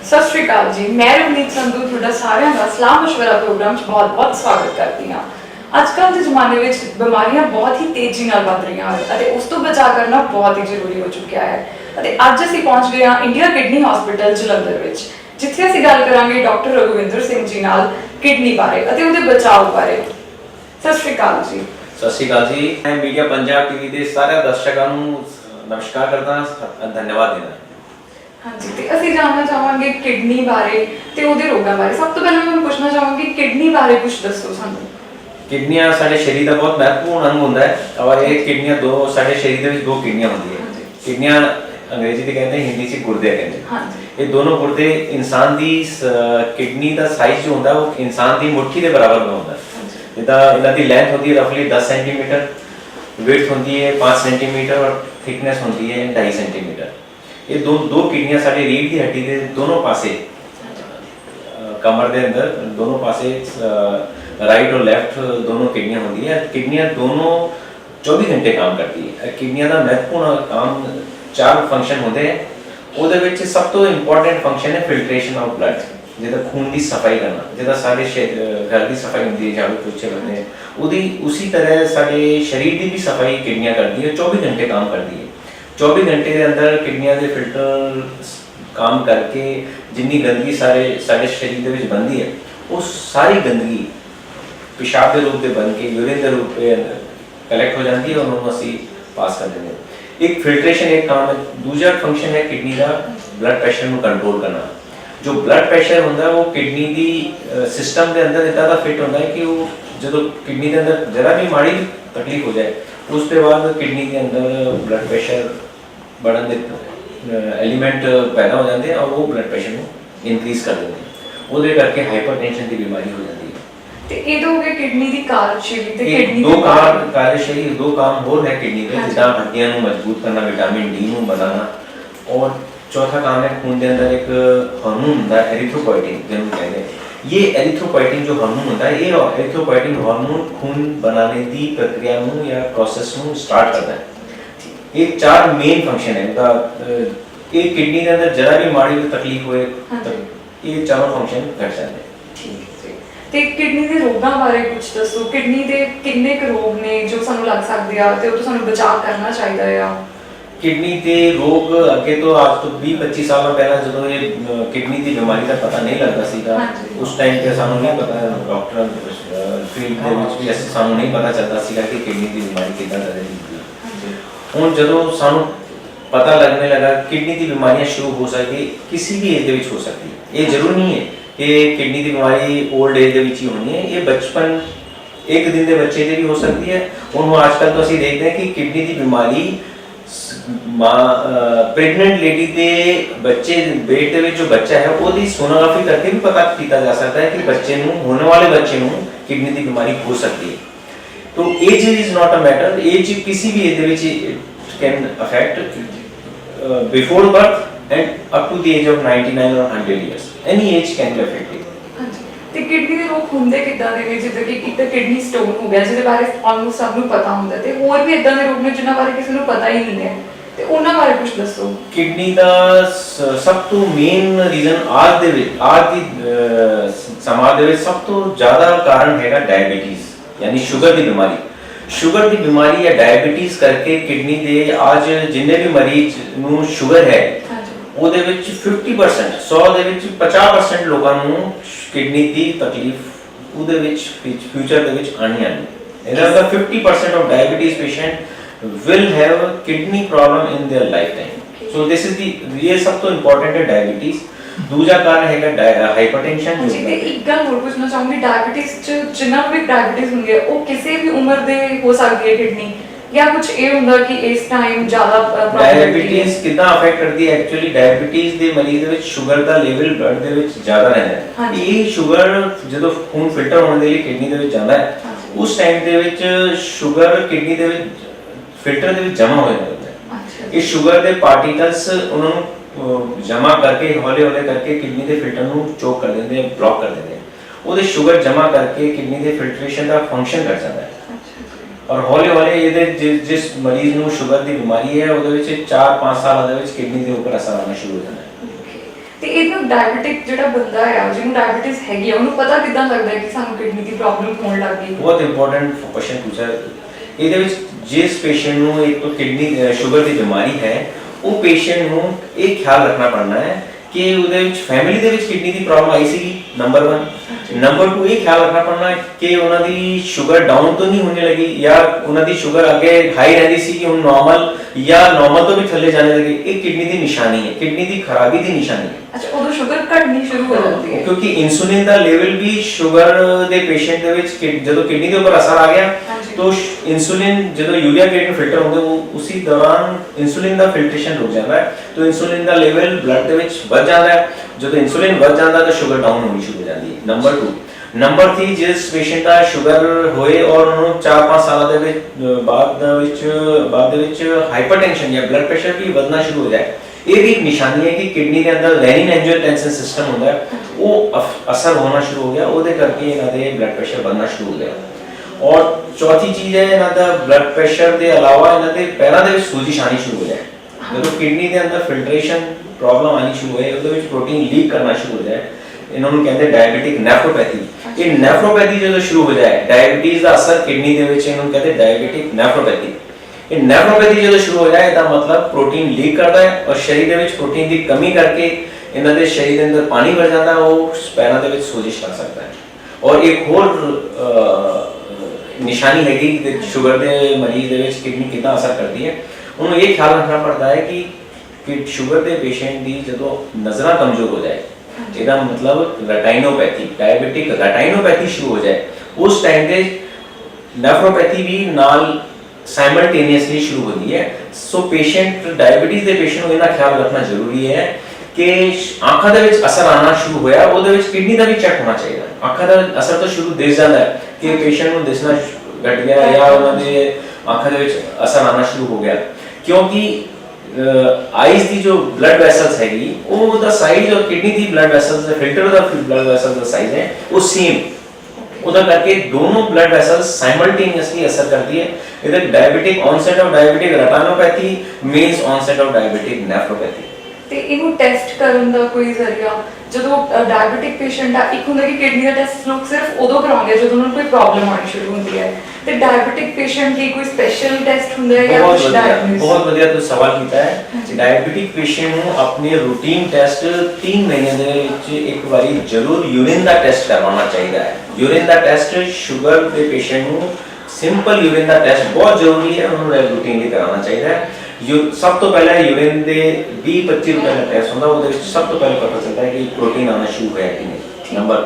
सत श्री अकाल जी, मैं रवनीत संधू ਤੁਹਾਡਾ ਸਾਰਿਆਂ ਦਾ ਸਲਾਹ ਮਸ਼ਵਰਾ ਪ੍ਰੋਗਰਾਮ 'ਚ ਬਹੁਤ-ਬਹੁਤ ਸਵਾਗਤ ਕਰਦੀ ਹਾਂ। ਅੱਜਕੱਲ ਦੇ ਜ਼ਮਾਨੇ ਵਿੱਚ ਬਿਮਾਰੀਆਂ ਬਹੁਤ ਹੀ ਤੇਜ਼ੀ ਨਾਲ ਵੱਧ ਰਹੀਆਂ ਹਨ ਅਤੇ ਉਸ ਤੋਂ ਬਚਾਅ ਕਰਨਾ ਬਹੁਤ ਹੀ ਜ਼ਰੂਰੀ ਹੋ ਚੁੱਕਿਆ ਹੈ ਅਤੇ ਅੱਜ ਅਸੀਂ ਪਹੁੰਚ ਗਏ ਹਾਂ ਇੰਡੀਆ ਕਿਡਨੀ ਹਸਪੀਟਲ ਜਲੰਧਰ ਵਿੱਚ, ਜਿੱਥੇ ਅਸੀਂ ਗੱਲ ਕਰਾਂਗੇ ਡਾਕਟਰ ਰਘੁਵਿੰਦਰ ਸਿੰਘ ਜੀ ਨਾਲ ਕਿਡਨੀ ਬਾਰੇ ਅਤੇ ਉਹਦੇ ਬਚਾਅ ਬਾਰੇ। ਸਤਿ ਸ਼੍ਰੀ ਅਕਾਲ ਜੀ। ਸਤਿ ਸ਼੍ਰੀ ਅਕਾਲ ਜੀ। ਮੈਂ ਮੀਡੀਆ ਪੰਜਾਬ ਟੀਵੀ ਦੇ ਸਾਰੇ ਦਰਸ਼ਕਾਂ ਨੂੰ ਨਮਸਕਾਰ ਕਰਦਾ ਹਾਂ, ਧੰਨਵਾਦ ਦੇਣਾ। हाँ जी, तो ਅਸੀਂ ਜਾਣਨਾ ਚਾਹਾਂਗੇ ਕਿਡਨੀ ਬਾਰੇ ਤੇ ਉਹਦੇ ਰੋਗਾਂ ਬਾਰੇ। ਸਭ ਤੋਂ ਪਹਿਲਾਂ ਮੈਂ ਪੁੱਛਣਾ ਚਾਹਾਂਗੀ ਕਿਡਨੀ ਬਾਰੇ ਕੁਝ ਦੱਸੋ ਸਾਨੂੰ। ਕਿਡਨੀਆਂ ਸਾਡੇ ਸਰੀਰ ਦਾ ਬਹੁਤ ਮਹੱਤਵਪੂਰਨ ਅੰਗ ਹੁੰਦਾ ਹੈ ਔਰ ਇਹ ਕਿਡਨੀਆਂ ਦੋ ਸਾਡੇ ਸਰੀਰ ਦੇ ਵਿੱਚ ਦੋ ਕਿਡਨੀਆਂ ਹੁੰਦੀਆਂ। ਕਿਡਨੀਆਂ ਅੰਗਰੇਜ਼ੀ ਤੇ ਕਹਿੰਦੇ, ਹਿੰਦੀ 'ਚ ਗੁਰਦੇ ਕਹਿੰਦੇ। ਹਾਂਜੀ। ਇਹ ਦੋਨੋਂ ਗੁਰਦੇ ਇਨਸਾਨ ਦੀ ਕਿਡਨੀ ਦਾ ਸਾਈਜ਼ ਜੋ ਹੁੰਦਾ ਉਹ ਇਨਸਾਨ ਦੀ ਮੁੱਠੀ ਦੇ ਬਰਾਬਰ ਦਾ ਹੁੰਦਾ। ਜਿੱਦਾਂ ਇਹਨਾਂ ਦੀ ਲੈਂਥ ਹੁੰਦੀ ਹੈ ਰਫਲੀ 10 ਸੈਂਟੀਮੀਟਰ, ਵਿਡਥ ਹੁੰਦੀ ਹੈ 5 ਸੈਂਟੀਮੀਟਰ ਔਰ ਥਿਕਨੈਸ ਹੁੰਦੀ ਹੈ 2.5 ਸੈਂਟੀਮੀਟਰ। ये दो किडनियां साडी रीढ़ की हड्डी के दोनों पासे कमर के अंदर दोनों पासे राइट और लैफ्ट दोनों किडनियां होती है। किडनियां दोनों 24 घंटे काम करती है। किडनियां का महत्वपूर्ण काम 4 फंक्शन होते हैं। ਉਹਦੇ ਵਿੱਚ ਸਭ ਤੋਂ ਇੰਪੋਰਟੈਂਟ ਫੰਕਸ਼ਨ ਹੈ ਫਿਲਟਰੇਸ਼ਨ ਆਫ ਬਲੱਡ, ਜਿਹਦਾ ਖੂਨ ਦੀ ਸਫਾਈ ਕਰਨਾ। ਜਿਹਦਾ ਸਾਡੇ ਘਰ ਦੀ ਸਫਾਈ ਹੁੰਦੀ ਹੈ, ਝਾੜੂ ਪੋਚੇ ਲੱਗਦੇ हैं, ਉਹਦੀ ਉसी तरह ਸਾਡੇ ਸਰੀਰ ਦੀ ਵੀ ਸਫਾਈ ਕਿਡਨੀਆਂ ਕਰਦੀ ਹੈ। 24 घंटे काम करती है। 24 घंटे के अंदर किडनियां के फिल्टर काम करके जिन्नी गंदगी सारे शरीर के विच बनती है वो सारी गंदगी पेशाब के रूप में बन के यूरिन के रूप में कलैक्ट हो जाती है और उन्होंने असी पास कर देंगे। एक फिल्ट्रेशन एक काम है। दूसरा फंक्शन है किडनी का ब्लड प्रेशर को कंट्रोल करना। जो ब्लड प्रेशर होता है वो किडनी की सिस्टम के अंदर इतना का फिट होता है कि वो जो किडनी के अंदर जरा भी माड़ी तकलीफ हो जाए उसके बाद किडनी के अंदर ब्लड प्रेशर बढ़न दे एलिमेंट पैदा हो जाते हैं और वो ब्लड प्रेशर को इनक्रीज कर देते हैं। वो करके हाइपरटेंशन की बीमारी हो जाती है। ਤੇ ਇਹ ਤਾਂ ਹੋ ਗਿਆ ਕਿਡਨੀ ਦੀ ਕਾਰਜਸ਼ੈਲੀ ਤੇ ਕਿਡਨੀ ਦੋ ਕਾਰਜਸ਼ੈਲੀ ਦੋ ਕੰਮ ਹੋਰ ਹੈ ਕਿਡਨੀ ਦੇ, ਜਿੱਦਾਂ ਹੱਡੀਆਂ ਨੂੰ ਮਜ਼ਬੂਤ ਕਰਨਾ, ਵਿਟਾਮਿਨ ਡੀ ਨੂੰ ਵਧਾਉਣਾ और चौथा काम है खून के अंदर एक हार्मोन ਹੁੰਦਾ ਹੈ एरिथ्रोपोइटिन ਜਿਹਨੂੰ ਕਹਿੰਦੇ। ये एरिथ्रोपोइटिन जो हार्मोन होता है ये एरिथ्रोपोइटिन हार्मोन खून बनाने की प्रक्रिया ਨੂੰ या प्रोसेस ਨੂੰ स्टार्ट करता है। ये 4 मेन फंक्शन है उसका। एक किडनी के अंदर जरा भी माड़ी तकलीफ होए तो ये चारों फंक्शन घट जाते हैं। ठीक है। ਤੇ ਕਿਡਨੀ ਦੇ ਰੋਗਾਂ ਬਾਰੇ ਕੁਝ ਦੱਸੋ। ਕਿਡਨੀ ਦੇ ਕਿੰਨੇ ਕੁ ਰੋਗ ਨੇ ਜੋ ਸਾਨੂੰ ਲੱਗ ਸਕਦੇ ਆ ਤੇ ਉਹ ਤੋਂ ਸਾਨੂੰ ਬਚਾਅ ਕਰਨਾ ਚਾਹੀਦਾ ਆ। किडनी के रोग अगे तो आज तो 20-25 साल पहले जो ये किडनी की बीमारी का पता नहीं लगता सीगा उस टाइम पे सानू नहीं पता, डॉक्टर फील्ड के विच भी ऐसे सानू नहीं पता चलता सीगा कि किडनी की बीमारी कितना तरह की। हुण जदों सानू पता लगने लगा किडनी की बीमारियां शुरू हो सकती किसी भी एज दे विच हो सकती है। ये जरूरी नहीं है कि किडनी की बीमारी ओल्ड एज दे विच ही होनी है। ये बचपन एक दिन के बच्चे से भी हो सकती है। हुण आजकल तो असीं देखते हैं कि किडनी की बीमारी प्रेगनेंट लेडी के बच्चे पेट दे विच जो बच्चा है वो सोनोग्राफी करके भी पता किया जा सकता है कि बच्चे नूं होने वाले बच्चे नूं किडनी की बीमारी हो सकती है। तो age is not a matter. Age किसी भी age they which can affect before birth and up to the age of 99 और 100 years any age can be affected. ਤੇ ਕਿਡਨੀ ਦੇ ਰੋਗ ਹੁੰਦੇ ਕਿੱਦਾਂ ਦੇ ਨੇ, ਜਿੱਦਾਂ ਕਿ ਇੱਕ ਤਾਂ ਕਿਡਨੀ ਸਟੋਨ ਹੋ ਗਿਆ ਜਿਹਦੇ ਬਾਰੇ ਆਲਮੋਸਟ ਸਭ ਨੂੰ ਪਤਾ ਹੁੰਦਾ ਤੇ ਹੋਰ ਵੀ ਇਦਾਂ ਦੇ ਰੋਗ ਨੇ ਜਿਨ੍ਹਾਂ ਬਾਰੇ ਕਿਸੇ ਨੂੰ ਪਤਾ ਹੀ ਨਹੀਂ ਹੈ ਤੇ ਉਹਨਾਂ ਬਾਰੇ ਕੁਝ ਦੱਸੋ। ਕਿਡਨੀ ਦਾ ਸਭ ਤੋਂ ਮੇਨ ਰੀਜ਼ਨ ਅੱਜ ਦੀ ਸਮਾਜ ਦੇ ਵਿੱਚ ਸਭ ਤੋਂ ਜ਼ਿਆਦਾ ਕਾਰਨ ਹੈਗਾ ਡਾਇਬੀਟੀਜ਼ ਯਾਨੀ ਸ਼ੂਗਰ ਦੀ ਬਿਮਾਰੀ। ਸ਼ੂਗਰ ਦੀ ਬਿਮਾਰੀ ਜਾਂ ਡਾਇਬੀਟੀਜ਼ ਕਰਕੇ ਕਿਡਨੀ ਦੇ ਅੱਜ ਜਿੰਨੇ ਵੀ ਮਰੀਜ਼ ਨੂੰ ਸ਼ੂਗਰ ਹੈ ਉਹਦੇ ਵਿੱਚ 50% 100 ਦੇ ਵਿੱਚ 50% ਲੋਕਾਂ ਨੂੰ ਕਿਡਨੀ ਦੀ ਤਕਲੀਫ ਉਹਦੇ ਵਿੱਚ ਫਿਊਚਰ ਦੇ ਵਿੱਚ ਆਣੀ ਇਹਦਾ ਦਾ 50% of diabetes patient will have kidney problem in their life time. So this is the ਇਹ ਸਭ ਤੋਂ ਇੰਪੋਰਟੈਂਟ ਹੈ ਡਾਇਬੀਟੀਜ਼। ਦੂਜਾ ਕਾਰਨ ਹੈਗਾ ਹਾਈਪਰਟੈਂਸ਼ਨ। ਜੀ ਤੇ ਇੱਕ ਗੱਲ ਹੋਰ ਪੁੱਛਣਾ ਚਾਹੂੰਗੀ, ਡਾਇਬੀਟੀਜ਼ ਚ ਜਿੰਨਾ ਵੀ ਡਾਇਬੀਟੀਜ਼ ਹੁੰਦੀ ਹੈ ਉਹ ਕਿਸੇ ਵੀ ਉਮਰ ਦੇ ਹੋ ਸਕਦੀ ਹੈ ਕਿਡਨੀ या कुछ ये ਹੁੰਦਾ कि इस टाइम ज्यादा डायबिटीज कितना अफेक्ट करती है। एक्चुअली डायबिटीज ਦੇ ਮਰੀਜ਼ ਦੇ ਵਿੱਚ ਸ਼ੂਗਰ ਦਾ ਲੈਵਲ ਬਲੱਡ ਦੇ ਵਿੱਚ ਜ਼ਿਆਦਾ ਰਹਿੰਦਾ ਹੈ। ਇਹ ਸ਼ੂਗਰ ਜਦੋਂ ਖੂਨ ਫਿਲਟਰ ਹੋਣ ਦੇ ਲਈ ਕਿਡਨੀ ਦੇ ਵਿੱਚ ਜਾਂਦਾ ਹੈ ਉਸ ਟਾਈਮ ਦੇ ਵਿੱਚ ਸ਼ੂਗਰ ਕਿਡਨੀ ਦੇ ਵਿੱਚ ਫਿਲਟਰ ਦੇ ਵਿੱਚ ਜਮਾ ਹੋ ਜਾਂਦਾ ਹੈ। ਇਹ ਸ਼ੂਗਰ ਦੇ ਪਾਰਟੀਕਲਸ ਉਹਨਾਂ ਨੂੰ ਜਮਾ ਕਰਕੇ ਹੌਲੇ ਹੌਲੇ ਕਰਕੇ ਕਿਡਨੀ ਦੇ ਫਿਲਟਰ ਨੂੰ ਚੋਕ ਕਰ ਦਿੰਦੇ ਆ, ਬਲੌਕ ਕਰ ਦਿੰਦੇ ਆ। ਉਹਦੇ ਸ਼ੂਗਰ ਜਮਾ ਕਰਕੇ ਕਿਡਨੀ ਦੇ ਫਿਲਟਰੇਸ਼ਨ ਦਾ ਫੰਕਸ਼ਨ ਘਟ ਜਾਂਦਾ ਹੈ और हौले हौले ये जिस मरीज ਨੂੰ ਸ਼ੂਗਰ ਦੀ ਬਿਮਾਰੀ ਹੈ ਉਹਦੇ ਵਿੱਚ 4-5 ਸਾਲਾਂ ਦੇ ਵਿੱਚ ਕਿਡਨੀ ਦੇ ਉੱਪਰ ਅਸਰ ਆਉਣਾ ਸ਼ੁਰੂ ਹੋ ਜਾਂਦਾ ਹੈ। ਤੇ ਇਹਨੂੰ ਡਾਇਬੀਟਿਕ ਜਿਹੜਾ ਬੰਦਾ ਆ ਜਿਹਨੂੰ ਡਾਇਬੀਟਿਸ ਹੈਗੀ ਆ ਉਹਨੂੰ ਪਤਾ ਕਿੱਦਾਂ ਲੱਗਦਾ ਹੈ ਕਿ ਸਾਨੂੰ ਕਿਡਨੀ ਦੀ ਪ੍ਰੋਬਲਮ ਹੋਣ ਲੱਗ ਗਈ? ਬਹੁਤ ਇੰਪੋਰਟੈਂਟ ਕੁਐਸਚਨ ਪੁੱਛਿਆ। ਇਹਦੇ ਵਿੱਚ ਜਿਸ ਪੇਸ਼ੈਂਟ ਨੂੰ ਇੱਕ ਤਾਂ ਕਿਡਨੀ ਸ਼ੂਗਰ ਦੀ ਬਿਮਾਰੀ ਹੈ, ਉਹ ਪੇਸ਼ੈਂਟ ਨੂੰ ਇਹ ਖਿਆਲ ਰੱਖਣਾ ਪੈਣਾ ਹੈ ਕਿ ਉਹਦੇ ਵਿੱਚ ਫੈਮਿਲੀ ਦੇ ਵਿੱਚ ਕਿਡਨੀ ਦੀ ਪ੍ਰੋਬਲਮ ਆਈ ਸੀਗੀ, ਨੰਬਰ 1। ਨੰਬਰ 2 ਇਹ ਖਿਆਲ ਰੱਖਣਾ ਪੈਣਾ ਕਿ ਉਹਨਾਂ ਦੀ ਸ਼ੂਗਰ ਡਾਊਨ ਤਾਂ ਨਹੀਂ ਹੋਣੇ ਲੱਗੀ, ਜਾਂ ਉਹਨਾਂ ਦੀ ਸ਼ੂਗਰ ਅੱਗੇ ਹਾਈ ਰਹਿੰਦੀ ਸੀ ਕਿ ਹੁਣ ਨਾਰਮਲ ਜਾਂ ਨਾਰਮਲ ਤੋਂ ਵੀ ਥੱਲੇ ਜਾਣੇ ਲੱਗੀ। ਇਹ ਕਿਡਨੀ ਦੀ ਨਿਸ਼ਾਨੀ ਹੈ, ਕਿਡਨੀ ਦੀ ਖਰਾਬੀ ਦੀ ਨਿਸ਼ਾਨੀ ਹੈ। ਅੱਛਾ, ਉਦੋਂ ਸ਼ੂਗਰ ਘਟਣੀ ਸ਼ੁਰੂ ਹੋ ਜਾਂਦੀ ਹੈ ਕਿਉਂਕਿ ਇਨਸੂਲਿਨ ਦਾ ਲੈਵਲ ਵੀ ਸ਼ੂਗਰ ਦੇ ਪੇਸ਼ੈਂਟ ਦੇ ਵਿੱਚ ਜਦੋਂ ਕਿਡਨੀ ਦੇ ਉੱਪਰ ਅਸਰ ਆ ਗਿਆ तो इंसुलिन जो यूरिया क्रिएटिन फिल्टर होंगे वो उसी दौरान इंसुलिन का फिल्ट्रेशन रुक जाता है, तो इंसुलिन का लेवल ब्लड के विच बढ़ जाता है। जो इंसुलिन बढ़ जाता है तो शुगर डाउन होनी शुरू हो जाती है। नंबर 2 नंबर 3 जिस पेशेंट का शुगर होए और उन्होंने 4-5 साल के बाद हाइपरटेंशन या ब्लड प्रेशर भी बढ़ना शुरू हो जाए, ये भी एक निशानी है कि किडनी के अंदर रेनिन एंजियोटेंसिन सिस्टम होता है वो असर होना शुरू हो गया, वो करके इन्हों के ब्लड प्रेशर बढ़ना शुरू हो गया। और चौथी चीज है इन्हों का ब्लड प्रेशर के अलावा इन्हों के पैरों के सोजिश आनी शुरू हो जाए। जो किडनी के अंदर फिल्ट्रेशन प्रॉब्लम आनी शुरू होए, उसके प्रोटीन लीक करना शुरू हो जाए, इन्होंने कहते हैं डायबिटिक नेफ्रोपैथी। ये नेफ्रोपैथी जो शुरू हो जाए, डायबिटीज का असर किडनी के विच इन्होंने कहते हैं डायबिटिक नेफ्रोपैथी। ये नेफ्रोपैथी जो शुरू हो जाए, इसका मतलब प्रोटीन लीक करता है और शरीर के विच प्रोटीन की कमी करके इन्हों के शरीर के अंदर पानी भर जाता है, वो पैरों के विच सोजिश कर सकता है। और एक होर निशानी है कि शुगर के मरीज के किडनी कितना असर करती है, उन्होंने ये ख्याल रखना पड़ता है कि शुगर के पेशेंट की जो नज़र कमजोर हो जाए, इसका मतलब रेटाइनोपैथी, डायबिटिक रेटाइनोपैथी शुरू हो जाए, उस टाइम पे नेफ्रोपैथी भी नाल साइमल्टेनियसली शुरू होती है। सो पेशेंट डायबिटीज के पेशेंट को इतना ख्याल रखना जरूरी है कि आँखों के विच असर आना शुरू होया, ਉਹਦੇ ਵਿੱਚ किडनी का भी चेक होना चाहिए। आँखों का असर तो शुरू दिस जाता है कि पेशेंट को दिसना घट गया या उन्होंने आँखों के विच असर आना शुरू हो गया, क्योंकि आईज की जो ब्लड वेसल्स हैगी वो दा साइज और किडनी की ब्लड वेसल्स दा फिल्टर दा ब्लड वेसल्स दा साइज है वो सेम, उधर करके दोनों ब्लड वेसल्स साइमल्टेनियसली असर करती है। इधर diabetic onset of diabetic retinopathy means onset of diabetic nephropathy. ਤੇ ਇਹਨੂੰ ਟੈਸਟ ਕਰਨ ਦਾ ਕੋਈ ਜ਼ਰੀਆ, ਜਦੋਂ ਡਾਇਬੀਟਿਕ ਪੇਸ਼ੈਂਟ ਆ, ਇੱਕ ਹੁੰਦਾ ਕਿ ਕਿਡਨੀ ਦਾ ਟੈਸਟ ਲੋਕ ਸਿਰਫ ਉਦੋਂ ਕਰਾਉਂਦੇ ਆ ਜਦੋਂ ਉਹਨਾਂ ਨੂੰ ਕੋਈ ਪ੍ਰੋਬਲਮ ਆਉਣੀ ਸ਼ੁਰੂ ਹੁੰਦੀ ਹੈ, ਤੇ ਡਾਇਬੀਟਿਕ ਪੇਸ਼ੈਂਟ ਲਈ ਕੋਈ ਸਪੈਸ਼ਲ ਟੈਸਟ ਹੁੰਦਾ ਹੈ ਜਾਂ ਕੁਝ ਡਾਇਗਨੋਸਿਸ? ਬਹੁਤ ਵਧੀਆ ਤੁਸੀਂ ਸਵਾਲ ਕੀਤਾ ਹੈ। ਡਾਇਬੀਟਿਕ ਪੇਸ਼ੈਂਟ ਨੂੰ ਆਪਣੇ ਰੂਟੀਨ ਟੈਸਟ 3 ਮਹੀਨੇ ਦੇ ਵਿੱਚ ਇੱਕ ਵਾਰੀ ਜ਼ਰੂਰ ਯੂਰਿਨ ਦਾ ਟੈਸਟ ਕਰਵਾਉਣਾ ਚਾਹੀਦਾ ਹੈ। ਯੂਰਿਨ ਦਾ ਟੈਸਟ ਸ਼ੂਗਰ ਦੇ ਪੇਸ਼ੈਂਟ ਨੂੰ ਸਿੰਪਲ ਯੂਰਿਨ ਦਾ ਟੈਸਟ ਬਹੁਤ ਜ਼ਰੂਰੀ ਹੈ, ਉਹਨੂੰ ਰੂਟੀਨਲੀ ਕਰਾਉਣਾ ਚਾਹੀਦਾ ਹੈ। सब तो पहले यूरिन के 20-25 रुपए का टेस्ट होता है, सब तो पहले पता चलता है कि प्रोटीन आना शुरू होया कि नहीं। नंबर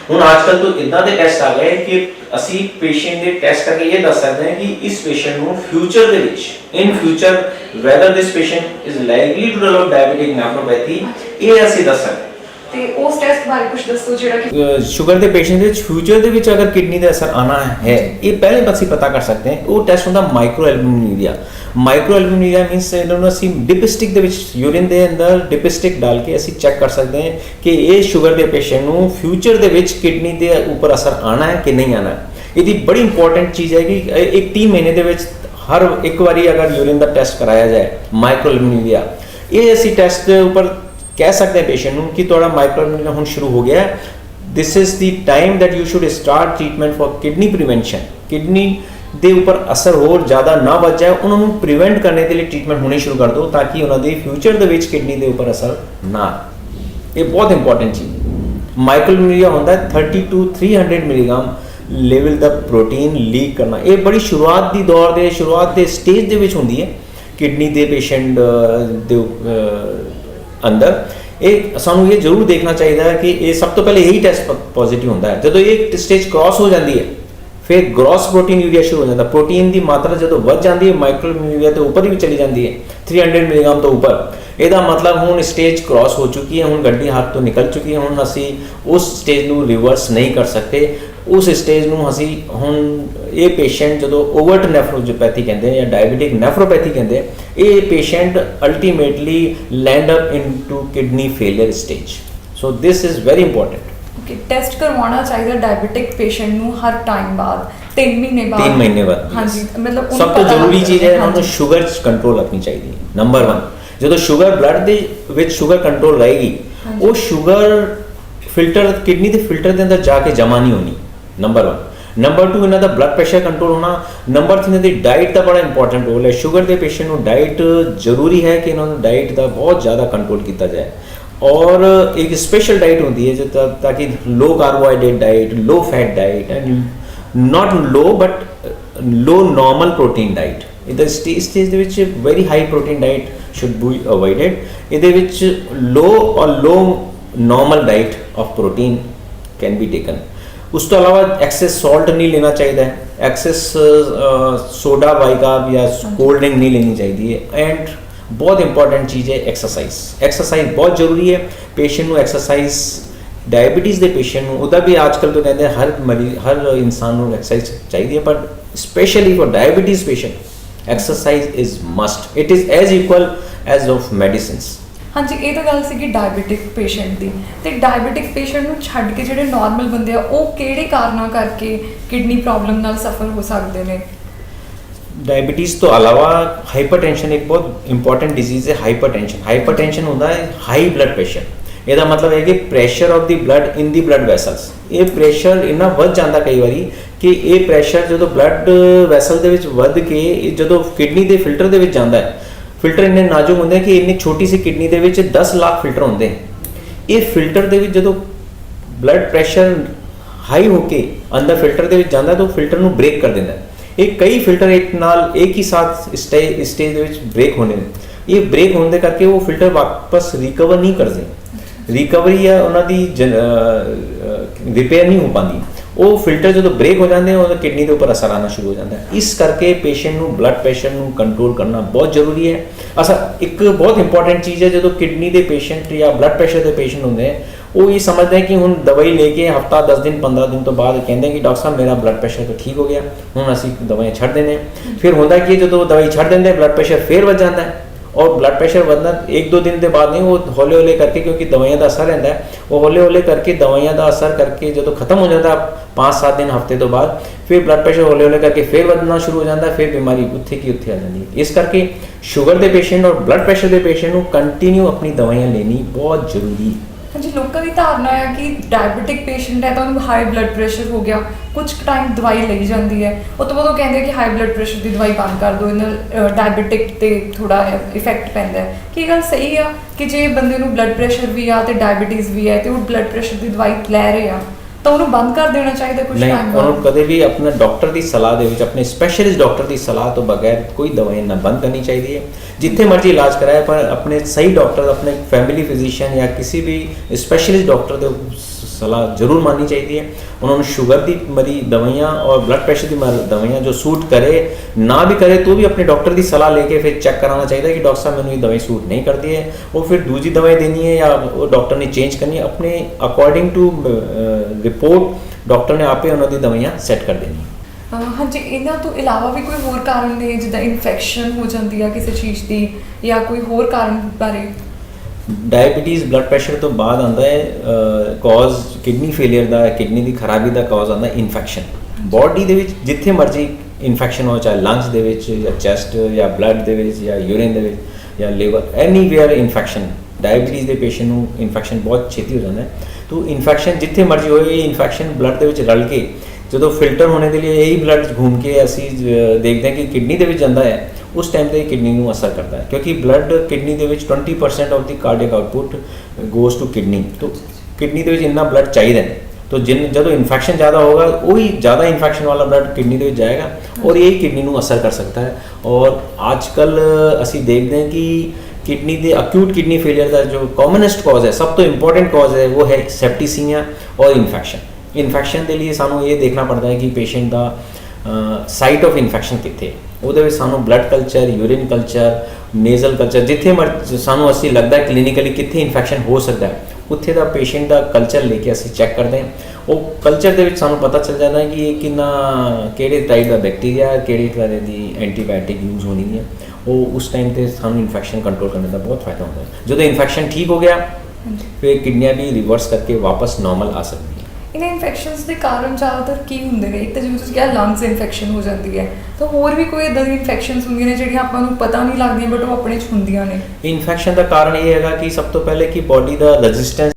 हुण आजकल तो इदा के टेस्ट आ गए कि असी पेशेंट के टेस्ट करके ये दस सकते हैं कि इस पेशेंट को फ्यूचर के विच in future whether this patient is likely to develop diabetic nephropathy, ये असी दस सकते हैं। ਤੇ ਉਸ ਟੈਸਟ ਬਾਰੇ ਕੁਝ ਦੱਸੋ ਜਿਹੜਾ ਕਿ ਸ਼ੂਗਰ ਦੇ ਪੇਸ਼ੈਂਟ ਦੇ ਫਿਊਚਰ ਦੇ ਵਿੱਚ ਅਗਰ ਕਿਡਨੀ ਦਾ ਅਸਰ ਆਣਾ ਹੈ, ਇਹ ਪਹਿਲੇ ਅਸੀਂ ਪਤਾ ਕਰ ਸਕਦੇ ਹਾਂ। ਉਹ ਟੈਸਟ ਹੁੰਦਾ ਮਾਈਕਰੋਐਲਬੂਮਿਨਿਊਰੀਆ। ਮਾਈਕਰੋਐਲਬੂਮਿਨਿਊਰੀਆ ਮੀਨਸ ਇਹਨਾਂ ਨੂੰ ਅਸੀਂ ਡਿਪਸਟਿਕ ਦੇ ਵਿੱਚ ਯੂਰਿਨ ਦੇ ਅੰਦਰ ਡਿਪਸਟਿਕ ਡਾਲ ਕੇ ਅਸੀਂ ਚੈੱਕ ਕਰ ਸਕਦੇ ਹਾਂ ਕਿ ਇਹ ਸ਼ੂਗਰ ਦੇ ਪੇਸ਼ੈਂਟ ਨੂੰ ਫਿਊਚਰ ਦੇ ਵਿੱਚ ਕਿਡਨੀ ਦੇ ਉੱਪਰ ਅਸਰ ਆਣਾ ਹੈ ਕਿ ਨਹੀਂ ਆਣਾ। ਇਹਦੀ ਬੜੀ ਇੰਪੋਰਟੈਂਟ ਚੀਜ਼ ਹੈ ਕਿ ਇੱਕ 3 ਮਹੀਨੇ ਦੇ ਵਿੱਚ ਹਰ ਇੱਕ ਵਾਰੀ ਅਗਰ ਯੂਰਿਨ ਦਾ ਟੈਸਟ ਕਰਾਇਆ ਜਾਏ ਮਾਈਕਰੋਐਲਬੂਮਿਨਿਊਰੀਆ, ਇਹ ਅਸੀਂ ਟੈਸਟ ਦੇ ਉੱਪਰ कह सकते हैं पेशेंट को कि थोड़ा माइक्रोएलबुमिन हुण शुरू हो गया है, this is the time that you should start treatment for kidney prevention. Kidney ਦੇ ਉੱਪਰ ਅਸਰ ਹੋਰ ਜ਼ਿਆਦਾ ਨਾ ਵੱਧ ਜਾਏ, ਉਹਨਾਂ ਨੂੰ ਪ੍ਰੀਵੈਂਟ ਕਰਨ ਦੇ ਲਈ ਟ੍ਰੀਟਮੈਂਟ ਹੋਣੀ ਸ਼ੁਰੂ ਕਰ ਦਿਓ ਤਾਂ ਕਿ ਉਹਨਾਂ ਦੇ ਫਿਊਚਰ ਦੇ ਵਿੱਚ ਕਿਡਨੀ ਦੇ ਉੱਪਰ ਅਸਰ ਨਾ। ਇਹ ਬਹੁਤ ਇੰਪੋਰਟੈਂਟ ਚੀਜ਼। ਮਾਈਕਰੋਐਲਬੂਮਿਨਿਊਰੀਆ ਹੁੰਦਾ 30 to 300 milligram level the protein leak ਕਰਨਾ। ਇਹ ਬੜੀ ਸ਼ੁਰੂਆਤ ਦੀ ਦੌਰ ਦੇ ਸ਼ੁਰੂਆਤ ਦੇ ਸਟੇਜ ਦੇ ਵਿੱਚ ਹੁੰਦੀ ਹੈ ਕਿਡਨੀ ਦੇ ਪੇਸ਼ੈਂਟ ਦੇ अंदर। एक सानू ये जरूर देखना चाहिए कि ये सब तो पहले यही टेस्ट पॉजिटिव होता है। जो ये स्टेज क्रॉस हो जाती है फिर ग्रॉस प्रोटीन यूरिया शुरू हो जाता है। प्रोटीन की मात्रा जो बढ़ जाती है माइक्रोएलबुमिनूरिया तो ऊपर भी चली जाती है 300 मिलीग्राम तो ऊपर। ਇਹਦਾ मतलब ਹੁਣ स्टेज क्रॉस हो चुकी है, ਹੁਣ ਗੱਡੀ ਹੱਥ ਤੋਂ ਨਿਕਲ ਚੁੱਕੀ ਹੈ। ਹੁਣ ਅਸੀਂ ਉਸ ਸਟੇਜ ਨੂੰ ਰਿਵਰਸ ਨਹੀਂ ਕਰ ਸਕਦੇ। ਉਸ ਸਟੇਜ ਨੂੰ ਅਸੀਂ ਹੁਣ ਇਹ ਪੇਸ਼ੈਂਟ ਜਦੋਂ ਓਵਰਟ ਨੈਫਰੋਪੈਥੀ ਕਹਿੰਦੇ ਜਾਂ ਡਾਇਬੀਟਿਕ ਨੈਫਰੋਪੈਥੀ ਕਹਿੰਦੇ, ਇਹ patient ultimately land up into kidney failure stage. So this is very important. Okay, test ਕਰਵਾਉਣਾ ਚਾਹੀਦਾ ਡਾਇਬੀਟਿਕ ਪੇਸ਼ੈਂਟ ਨੂੰ ਹਰ ਟਾਈਮ ਬਾਅਦ 3 ਮਹੀਨੇ ਬਾਅਦ। 3 ਮਹੀਨੇ ਬਾਅਦ ਹਾਂਜੀ, ਮਤਲਬ ਸਭ ਤੋਂ ਜ਼ਰੂਰੀ ਚੀਜ਼ ਹੈ ਉਹਨੂੰ ਸ਼ੂਗਰ ਕੰਟਰੋਲ ਰੱਖਣੀ ਚਾਹੀਦੀ ਹੈ। ਨੰਬਰ 1 ਜਦੋਂ ਸ਼ੂਗਰ ਬਲੱਡ ਦੇ ਵਿੱਚ ਸ਼ੂਗਰ ਕੰਟਰੋਲ ਰਹੇਗੀ, ਉਹ ਸ਼ੂਗਰ ਫਿਲਟਰ ਕਿਡਨੀ ਦੇ ਫਿਲਟਰ ਦੇ ਅੰਦਰ ਜਾ ਕੇ ਜਮਾ ਨਹੀਂ ਹੋਣੀ, ਨੰਬਰ 1। ਨੰਬਰ 2 ਇਹਨਾਂ ਦਾ ਬਲੱਡ ਪ੍ਰੈਸ਼ਰ ਕੰਟਰੋਲ ਹੋਣਾ। ਨੰਬਰ 3 ਇਹਨਾਂ ਦੀ ਡਾਈਟ ਦਾ ਬੜਾ ਇੰਪੋਰਟੈਂਟ ਰੋਲ ਹੈ। ਸ਼ੂਗਰ ਦੇ ਪੇਸ਼ੈਂਟ ਨੂੰ ਡਾਈਟ ਜ਼ਰੂਰੀ ਹੈ ਕਿ ਇਹਨਾਂ ਨੂੰ ਡਾਈਟ ਦਾ ਬਹੁਤ ਜ਼ਿਆਦਾ ਕੰਟਰੋਲ ਕੀਤਾ ਜਾਏ, और एक स्पेशल डाइट होती है जो ताकि low carbohydrate diet, low fat diet and not low but low normal protein diet. ਇਹਦਾ ਸਟੇਜ ਦੇ ਵਿੱਚ very high protein diet should be avoided. ਇਹਦੇ ਵਿੱਚ low or low normal diet of protein can be taken. ਉਸ ਤੋਂ ਇਲਾਵਾ access salt ਨਹੀਂ ਲੈਣਾ ਚਾਹੀਦਾ ਹੈ, ਐਕਸੈਸ ਸੋਡਾ ਬਾਈਕਾਰਬ ਜਾਂ ਕੋਲਡ ਡਰਿੰਕ ਨਹੀਂ ਲੈਣੀ ਚਾਹੀਦੀ ਹੈ। ਐਂਡ बहुत इंपॉर्टेंट चीज़ है एक्सरसाइज। एक्सरसाइज बहुत ज़रूरी है। पेशेंट ਨੂੰ एक्सरसाइज डायबिटीज़ ਦੇ पेशेंट ਨੂੰ ਉਹਦਾ ਵੀ ਅੱਜ ਕੱਲ੍ਹ ਤੋਂ ਕਹਿੰਦੇ ਹਰ ਮਰੀਜ਼ ਹਰ ਇਨਸਾਨ ਨੂੰ ਐਕਸਰਸਾਈਜ਼ ਚਾਹੀਦੀ ਹੈ, ਪਰ specially for diabetes patient exercise is must. It is as equal as of medicines. ਹਾਂਜੀ, ਇਹ ਤਾਂ ਗੱਲ ਸੀਗੀ ਡਾਇਬੀਟਿਕ ਪੇਸ਼ੈਂਟ ਦੀ। ਤੇ ਡਾਇਬੀਟਿਕ ਪੇਸ਼ੈਂਟ ਨੂੰ ਛੱਡ ਕੇ ਜਿਹੜੇ ਨਾਰਮਲ ਬੰਦੇ ਆ ਉਹ ਕਿਹੜੇ ਕਾਰਨਾਂ ਕਰਕੇ ਕਿਡਨੀ ਪ੍ਰੋਬਲਮ ਨਾਲ ਸਫਰ ਹੋ ਸਕਦੇ ਨੇ? डायबिटीज़ तो अलावा हाइपरटेंशन एक बहुत इंपॉर्टेंट डिजीज़ है। हाइपरटेंशन होता है हाई ब्लड प्रेशर। ਇਹਦਾ ਮਤਲਬ ਹੈ ਕਿ pressure of the blood in the blood vessels, ਇਹ ਪ੍ਰੈਸ਼ਰ ਇੰਨਾ ਵੱਧ ਜਾਂਦਾ ਕਈ ਵਾਰੀ ਕਿ ਇਹ ਪ੍ਰੈਸ਼ਰ ਜਦੋਂ ਬਲੱਡ ਵੈਸਲ ਦੇ ਵਿੱਚ ਵੱਧ ਕੇ ਜਦੋਂ ਕਿਡਨੀ ਦੇ ਫਿਲਟਰ ਦੇ ਵਿੱਚ ਜਾਂਦਾ ਹੈ, ਫਿਲਟਰ ਇੰਨੇ ਨਾਜ਼ੁਕ ਹੁੰਦੇ ਕਿ ਇੰਨੀ ਛੋਟੀ ਸੀ ਕਿਡਨੀ ਦੇ ਵਿੱਚ 10 ਲੱਖ ਫਿਲਟਰ ਹੁੰਦੇ। ਇਹ ਫਿਲਟਰ ਦੇ ਵਿੱਚ ਜਦੋਂ ਬਲੱਡ ਪ੍ਰੈਸ਼ਰ ਹਾਈ ਹੋ ਕੇ ਅੰਦਰ ਫਿਲਟਰ ਦੇ ਵਿੱਚ ਜਾਂਦਾ ਤਾਂ ਉਹ ਫਿਲਟਰ ਨੂੰ ਬ੍ਰੇਕ ਕਰ ਦਿੰਦਾ। ਇਹ ਕਈ ਫਿਲਟਰ ਇੱਕ ਹੀ ਸਾਥ ਸਟੇਜ ਦੇ ਵਿੱਚ ਬ੍ਰੇਕ ਹੋਣੇ ਨੇ। ਇਹ ਬ੍ਰੇਕ ਹੋਣ ਦੇ ਕਰਕੇ ਉਹ ਫਿਲਟਰ ਵਾਪਸ ਰਿਕਵਰ ਨਹੀਂ ਕਰਦੇ। ਰਿਕਵਰੀ ਹੈ ਉਹਨਾਂ ਦੀ ਰਿਪੇਅਰ ਨਹੀਂ ਹੋ ਪਾਉਂਦੀ। ਉਹ ਫਿਲਟਰ ਜਦੋਂ ਬ੍ਰੇਕ ਹੋ ਜਾਂਦੇ ਉਹਦਾ ਕਿਡਨੀ ਦੇ ਉੱਪਰ ਅਸਰ ਆਉਣਾ ਸ਼ੁਰੂ ਹੋ ਜਾਂਦਾ। ਇਸ ਕਰਕੇ ਪੇਸ਼ੈਂਟ ਨੂੰ ਬਲੱਡ ਪ੍ਰੈਸ਼ਰ ਨੂੰ ਕੰਟਰੋਲ ਕਰਨਾ ਬਹੁਤ ਜ਼ਰੂਰੀ ਹੈ। ਇੱਕ ਬਹੁਤ ਇੰਪੋਰਟੈਂਟ ਚੀਜ਼ ਹੈ, ਜਦੋਂ ਕਿਡਨੀ ਦੇ ਪੇਸ਼ੈਂਟ ਜਾਂ ਬਲੱਡ ਪ੍ਰੈਸ਼ਰ ਦੇ ਪੇਸ਼ੈਂਟ ਹੁੰਦੇ ਹੈ ਉਹ ਇਹ ਸਮਝਦੇ ਕਿ ਹੁਣ ਦਵਾਈ ਲੈ ਕੇ ਹਫਤਾ 10 ਦਿਨ 15 ਦਿਨ ਤੋਂ ਬਾਅਦ ਕਹਿੰਦੇ ਕਿ ਡਾਕਟਰ ਸਾਹਿਬ ਮੇਰਾ ਬਲੱਡ ਪ੍ਰੈਸ਼ਰ ਤਾਂ ਠੀਕ ਹੋ ਗਿਆ, ਹੁਣ ਅਸੀਂ ਦਵਾਈਆਂ ਛੱਡ ਦਿੰਦੇ। ਫਿਰ ਹੁੰਦਾ ਕਿ ਜਦੋਂ ਦਵਾਈ ਛੱਡ ਦਿੰਦੇ ਬਲੱਡ ਪ੍ਰੈਸ਼ਰ ਫਿਰ ਵੱਧ ਜਾਂਦਾ ਹੈ। और ब्लड प्रेशर बढ़ना 1-2 दिन के बाद नहीं, वो हौले हौले करके, क्योंकि दवाइयाँ का असर रहता है, वो हौले हौले करके दवाइयाँ का असर करके जो खत्म हो जाता है 5-7 दिन हफ्ते तो बाद, फिर ब्लड प्रेशर हौले हौले करके फिर बढ़ना शुरू हो जाता है, फिर बीमारी उत्थे की उत्थे आ जाती है। इस करके शुगर के पेशेंट और ब्लड प्रेशर के पेशेंट को कंटिन्यू अपनी दवाइयाँ लेनी बहुत जरूरी है। ਹਾਂਜੀ, ਲੋਕਾਂ ਦੀ ਧਾਰਨਾ ਹੈ ਕਿ ਡਾਇਬੀਟਿਕ ਪੇਸ਼ੈਂਟ ਹੈ ਤਾਂ ਉਹਨੂੰ ਹਾਈ ਬਲੱਡ ਪ੍ਰੈਸ਼ਰ ਹੋ ਗਿਆ, ਕੁਝ ਟਾਈਮ ਦਵਾਈ ਲਈ ਜਾਂਦੀ ਹੈ, ਉਹ ਤੋਂ ਬਾਅਦ ਉਹ ਕਹਿੰਦੇ ਕਿ ਹਾਈ ਬਲੱਡ ਪ੍ਰੈਸ਼ਰ ਦੀ ਦਵਾਈ ਬੰਦ ਕਰ ਦਿਓ, ਇਹਨਾਂ ਡਾਇਬੀਟਿਕ ਤੇ ਥੋੜਾ ਇਫੈਕਟ ਪੈਂਦਾ ਹੈ। ਕੀ ਇਹ ਗੱਲ ਸਹੀ ਆ ਕਿ ਜੇ ਬੰਦੇ ਨੂੰ ਬਲੱਡ ਪ੍ਰੈਸ਼ਰ ਵੀ ਆ ਤੇ ਡਾਇਬੀਟੀਜ਼ ਵੀ ਹੈ ਤੇ ਉਹ ਬਲੱਡ ਪ੍ਰੈਸ਼ਰ ਦੀ ਦਵਾਈ ਲੈ ਰਹੇ ਆ ਤਾਂ ਉਹਨੂੰ ਬੰਦ ਕਰ ਦੇਣਾ ਚਾਹੀਦਾ ਕੁਝ ਟਾਈਮ ਬਾਅਦ? ਉਹਨੂੰ ਕਦੇ ਵੀ ਆਪਣੇ ਡਾਕਟਰ ਦੀ ਸਲਾਹ ਦੇ ਵਿੱਚ, ਆਪਣੇ ਸਪੈਸ਼ਲਿਸਟ ਡਾਕਟਰ ਦੀ ਸਲਾਹ ਤੋਂ ਬਗੈਰ ਕੋਈ ਦਵਾਈ ਨਾ ਬੰਦ ਕਰਨੀ ਚਾਹੀਦੀ ਹੈ। ਜਿੱਥੇ ਮਰਜ਼ੀ ਇਲਾਜ ਕਰਾਏ ਪਰ ਆਪਣੇ ਸਹੀ ਡਾਕਟਰ, ਆਪਣੇ ਫੈਮਿਲੀ ਫਿਜ਼ੀਸ਼ੀਅਨ ਜਾਂ ਕਿਸੇ ਵੀ ਸਪੈਸ਼ਲਿਸਟ ਡਾਕਟਰ ਦੇ ਸਲਾਹ ਜ਼ਰੂਰ ਮਾਨਣੀ ਚਾਹੀਦੀ ਹੈ। ਉਹਨਾਂ ਨੂੰ ਸ਼ੂਗਰ ਦੀ ਮਰੀ ਦਵਾਈਆਂ ਔਰ ਬਲੱਡ ਪ੍ਰੈਸ਼ਰ ਦੀ ਦਵਾਈਆਂ ਜੋ ਸੂਟ करे ना भी करे तो भी अपने डॉक्टर की सलाह लेके फिर चेक कराना चाहिए कि डॉक्टर साहब मैंने ये दवाई सूट नहीं करती है, वो फिर दूसरी दवाई देनी है या वो डॉक्टर ने चेंज करनी है। अपने अकॉर्डिंग टू रिपोर्ट डॉक्टर ने आपे उन्होंने दवाइयाँ सैट कर देनी है। ਹਾਂਜੀ, ਇਹਨਾਂ ਤੋਂ ਇਲਾਵਾ ਵੀ ਕੋਈ ਹੋਰ ਕਾਰਨ ਨੇ ਜਿੱਦਾਂ ਇਨਫੈਕਸ਼ਨ ਹੋ ਜਾਂਦੀ ਆ ਕਿਸੇ ਚੀਜ਼ ਦੀ ਜਾਂ ਕੋਈ ਹੋਰ ਕਾਰਨ ਬਾਰੇ? ਡਾਇਬੀਟੀਜ਼ ਬਲੱਡ ਪ੍ਰੈਸ਼ਰ ਤੋਂ ਬਾਅਦ ਆਉਂਦਾ ਹੈ ਕਾਜ਼ ਕਿਡਨੀ ਫੇਲੀਅਰ ਦਾ, ਕਿਡਨੀ ਦੀ ਖਰਾਬੀ ਦਾ ਕਾਜ਼ ਆਉਂਦਾ ਇਨਫੈਕਸ਼ਨ। ਬਾਡੀ ਦੇ ਵਿੱਚ ਜਿੱਥੇ ਮਰਜ਼ੀ ਇਨਫੈਕਸ਼ਨ ਹੋ, ਚਾਹੇ ਲੰਗਸ ਦੇ ਵਿੱਚ ਜਾਂ ਚੈਸਟ ਜਾਂ ਬਲੱਡ ਦੇ ਵਿੱਚ ਜਾਂ ਯੂਰਿਨ ਦੇ ਵਿੱਚ ਜਾਂ ਲਿਵਰ, ਐਨੀਵੇਅਰ ਇਨਫੈਕਸ਼ਨ। ਡਾਇਬੀਟੀਜ਼ ਦੇ ਪੇਸ਼ੈਂਟ ਨੂੰ ਇਨਫੈਕਸ਼ਨ ਬਹੁਤ ਛੇਤੀ ਹੋ ਜਾਂਦਾ ਹੈ। तो इन्फेक्शन जिथे मर्जी हो, ये इन्फेक्शन ब्लड के रल के जो फिल्टर होने के लिए यही ब्लड घूम के असी देखते हैं कि किडनी के जाता है, उस टाइम पर किडनी को असर करता है, क्योंकि ब्लड किडनी के 20% of the cardiac output goes to kidney. तो किडनी के इन्ना ब्लड चाहिए, तो जो इन्फेक्शन ज़्यादा होगा वही ज़्यादा इन्फेक्शन वाला ब्लड किडनी के जाएगा और यही किडनी को असर कर सकता है। और आजकल असी देखते हैं कि किडनी के अक्यूट किडनी फेलियर का जो कॉमनस्ट कॉज है, सब तो इंपॉर्टेंट कॉज है, वो है सेप्टिसीमिया और इन्फेक्शन। इन्फेक्शन के लिए सानू ये देखना पड़ता है कि पेशेंट का साइट ऑफ इन्फेक्शन कितने, वो सानू blood culture, urine culture, nasal culture, जिथे मर्जी सानू असी लगता है क्लिनिकली कितने इन्फेक्शन हो सकता है, उत्थे का पेशेंट का कल्चर लेके असी चेक करते हैं। वो कल्चर के सानू पता चल जाता है कि ये कितना किहड़े टाइप का बैक्टीरिया, किहड़ी तरह की एंटीबायोटिक यूज़ होनी है, वो उस टाइम पे सानू इन्फेक्शन कंट्रोल करने का बहुत फायदा होता है। जो इन्फेक्शन ठीक हो गया फिर किडनियाँ भी रिवर्स करके वापस नॉर्मल आ सकती हैं। ਇਹਨਾਂ ਇਨਫੈਕਸ਼ਨਸ ਦੇ ਕਾਰਨ ਜ਼ਿਆਦਾਤਰ ਕੀ ਹੁੰਦੇ ਨੇ? ਇੱਕ ਤਾਂ ਜਿਵੇਂ ਤੁਸੀਂ ਕਿਹਾ ਲੰਗਸ ਇਨਫੈਕਸ਼ਨ ਹੋ ਜਾਂਦੀ ਹੈ, ਤਾਂ ਹੋਰ ਵੀ ਕੋਈ ਇਦਾਂ ਦੀ ਇਨਫੈਕਸ਼ਨਸ ਹੁੰਦੀਆਂ ਨੇ ਜਿਹੜੀਆਂ ਆਪਾਂ ਨੂੰ ਪਤਾ ਨਹੀਂ ਲੱਗਦੀਆਂ ਬਟ ਉਹ ਆਪਣੇ 'ਚ ਹੁੰਦੀਆਂ ਨੇ? ਇਨਫੈਕਸ਼ਨ ਦਾ ਕਾਰਨ ਇਹ ਹੈਗਾ ਕਿ ਸਭ ਤੋਂ ਪਹਿਲੇ ਕਿ ਬੋਡੀ ਦਾ ਰੈਜ਼ਿਸਟੈਂਸ